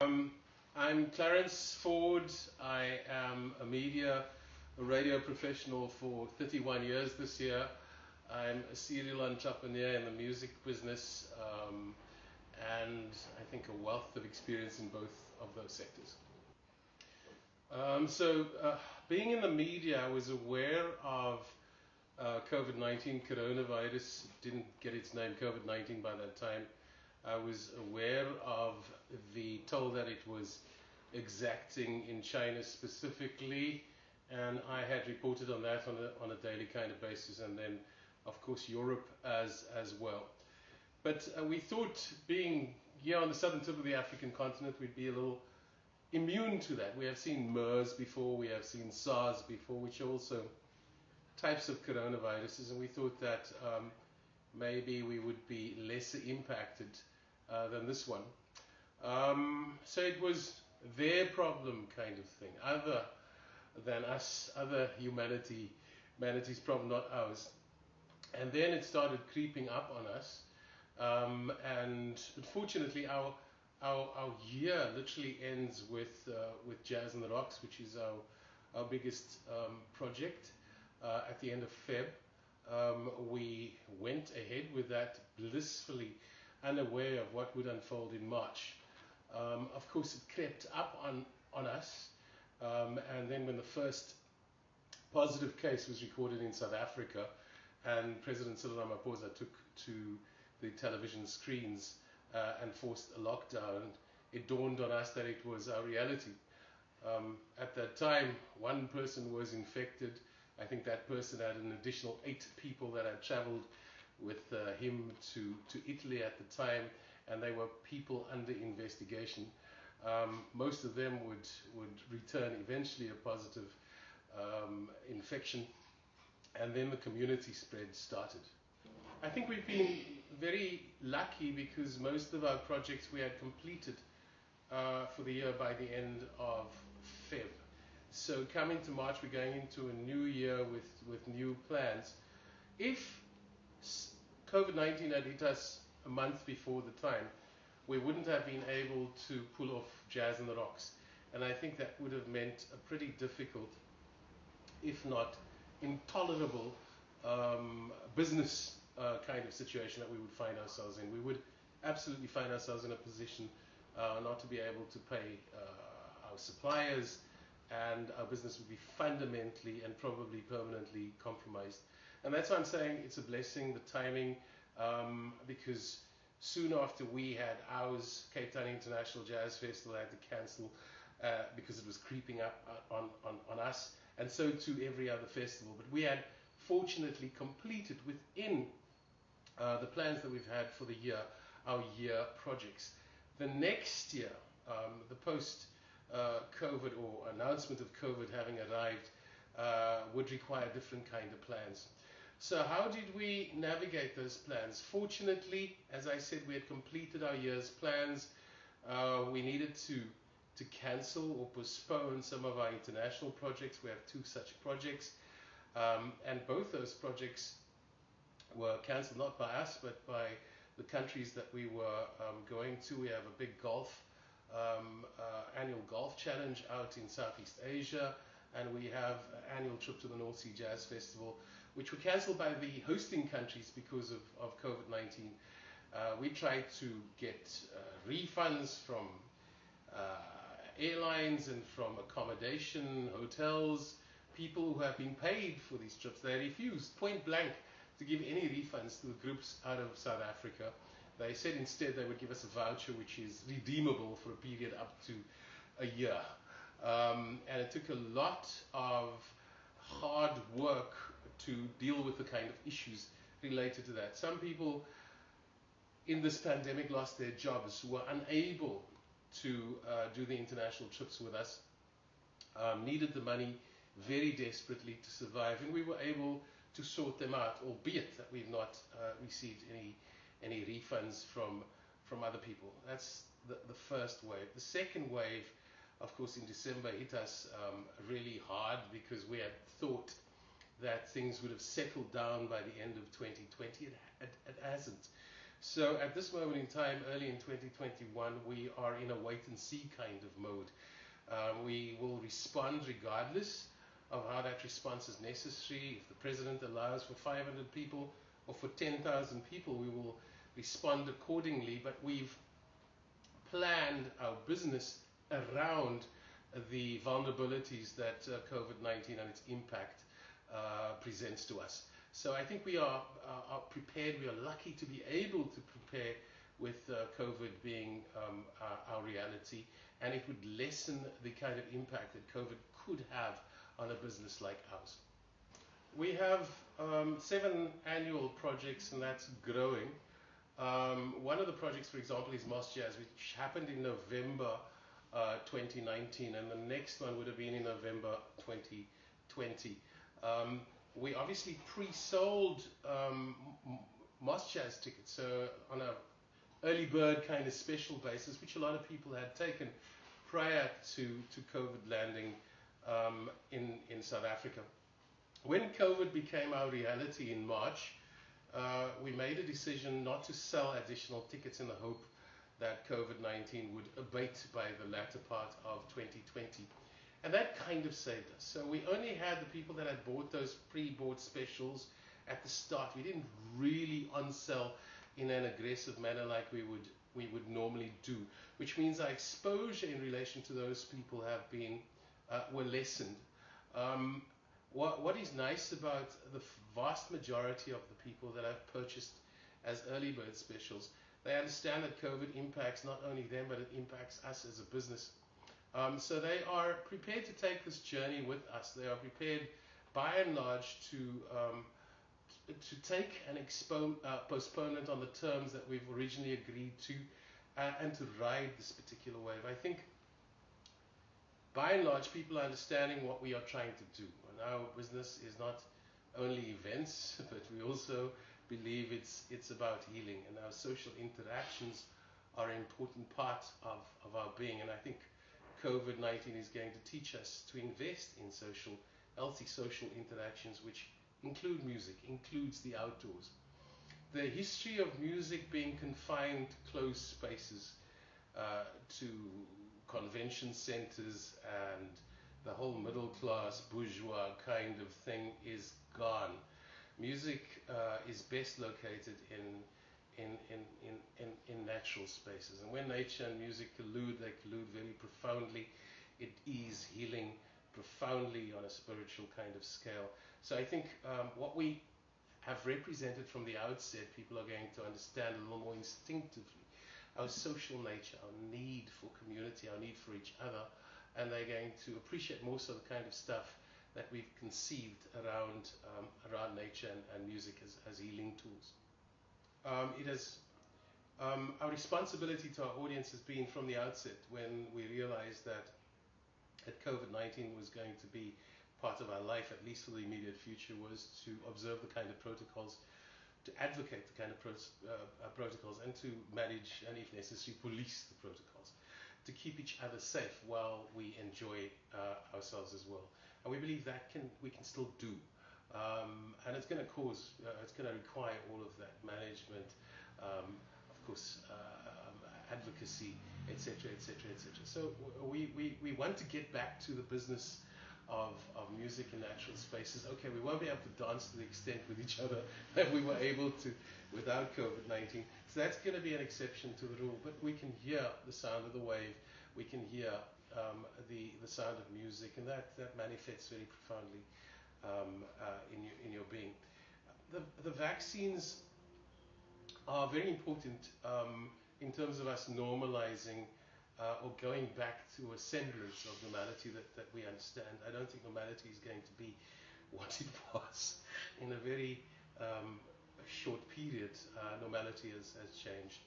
I'm Clarence Ford. I am a radio professional for 31 years this year. I'm a serial entrepreneur in the music business, and I think a wealth of experience in both of those sectors. Being in the media, I was aware of COVID-19, coronavirus. Didn't get its name COVID-19 by that time. I was aware of the toll that it was exacting in China specifically, and I had reported on that on a daily kind of basis, and then of course Europe as well. But we thought, being here on the southern tip of the African continent, we'd be a little immune to that. We have seen MERS before, we have seen SARS before, which are also types of coronaviruses, and we thought that maybe we would be lesser impacted than this one. So it was their problem kind of thing, other than us, other humanity's problem, not ours. And then it started creeping up on us, and unfortunately our year literally ends with Jazz in the Rocks, which is our biggest project. At the end of Feb, we went ahead with that blissfully unaware of what would unfold in March. Of course, it crept up on us, and then when the first positive case was recorded in South Africa, and President Cyril Ramaphosa took to the television screens and forced a lockdown, it dawned on us that it was our reality. At that time, one person was infected. I think that person had an additional 8 people that had traveled with him to Italy at the time, and they were people under investigation. Most of them would return eventually a positive infection, and then the community spread started. I think we've been very lucky because most of our projects we had completed for the year by the end of Feb. So coming to March, we're going into a new year with new plans. If COVID-19 had hit us a month before the time, we wouldn't have been able to pull off Jazz in the Rocks. And I think that would have meant a pretty difficult, if not intolerable, business kind of situation that we would find ourselves in. We would absolutely find ourselves in a position not to be able to pay our suppliers, and our business would be fundamentally and probably permanently compromised. And that's why I'm saying it's a blessing, the timing, because soon after we had ours, Cape Town International Jazz Festival had to cancel because it was creeping up on us, and so too every other festival. But we had fortunately completed within the plans that we've had for the year, our year projects. The next year, the post COVID or announcement of COVID having arrived would require different kind of plans. So how did we navigate those plans? Fortunately, as I said, we had completed our year's plans. We needed to cancel or postpone some of our international projects. We have 2 such projects, and both those projects were cancelled, not by us, but by the countries that we were going to. We have a big annual golf challenge out in Southeast Asia, and we have an annual trip to the North Sea Jazz Festival, which were cancelled by the hosting countries because of COVID-19. We tried to get refunds from airlines and from accommodation, hotels, people who have been paid for these trips. They refused point blank to give any refunds to the groups out of South Africa. They said instead they would give us a voucher which is redeemable for a period up to a year. And it took a lot of hard work to deal with the kind of issues related to that. Some people in this pandemic lost their jobs, were unable to do the international trips with us, needed the money very desperately to survive, and we were able to sort them out, albeit that we've not received any refunds from other people. That's the first wave. The second wave, of course, in December hit us really hard because we had thought that things would have settled down by the end of 2020. It hasn't. So at this moment in time, early in 2021, we are in a wait and see kind of mode. We will respond regardless of how that response is necessary. If the president allows for 500 people or for 10,000 people, we will respond accordingly. But we've planned our business around the vulnerabilities that COVID-19 and its impact presents to us. So I think we are prepared. We are lucky to be able to prepare with COVID being our reality, and it would lessen the kind of impact that COVID could have on a business like ours. We have 7 annual projects, and that's growing. One of the projects, for example, is Moss Jazz, which happened in November 2019, and the next one would have been in November 2020. We obviously pre-sold Moss Jazz tickets, so on a early bird kind of special basis, which a lot of people had taken prior to COVID landing in South Africa. When COVID became our reality in March, we made a decision not to sell additional tickets in the hope that COVID-19 would abate by the latter part of 2020. And that kind of saved us. So we only had the people that had bought those pre-bought specials at the start. We didn't really on-sell in an aggressive manner like we would normally do, which means our exposure in relation to those people have been were lessened. What is nice about the vast majority of the people that have purchased as early bird specials, they understand that COVID impacts not only them, but it impacts us as a business. So they are prepared to take this journey with us. They are prepared, by and large, to take an postponement on the terms that we've originally agreed to, and to ride this particular wave. I think, by and large, people are understanding what we are trying to do. And our business is not only events, but we also believe it's about healing, and our social interactions are an important part of our being. And I think COVID-19 is going to teach us to invest in healthy social interactions, which include music, includes the outdoors. The history of music being confined to closed spaces, to convention centers and the whole middle class bourgeois kind of thing is gone. Music is best located in natural spaces, and when nature and music collude, they collude very profoundly. It is healing profoundly on a spiritual kind of scale. So I think what we have represented from the outset, people are going to understand a little more instinctively our social nature, our need for community, our need for each other, and they're going to appreciate most of the kind of stuff that we've conceived around nature and music as healing tools. Our responsibility to our audience has been from the outset, when we realized that COVID-19 was going to be part of our life, at least for the immediate future, was to observe the kind of protocols, to advocate the kind of protocols, and to manage, and if necessary, police the protocols, to keep each other safe while we enjoy ourselves as well. And we believe that we can still do. And it's going to it's going to require all of that management, of course, advocacy, etc., etc., etc. So we want to get back to the business of music in natural spaces. Okay, we won't be able to dance to the extent with each other that we were able to without COVID-19. So that's going to be an exception to the rule. But we can hear the sound of the wave. We can hear the sound of music, and that manifests very profoundly in your being. The vaccines are very important in terms of us normalizing or going back to a semblance of normality that we understand. I don't think normality is going to be what it was in a very short period. Normality has changed.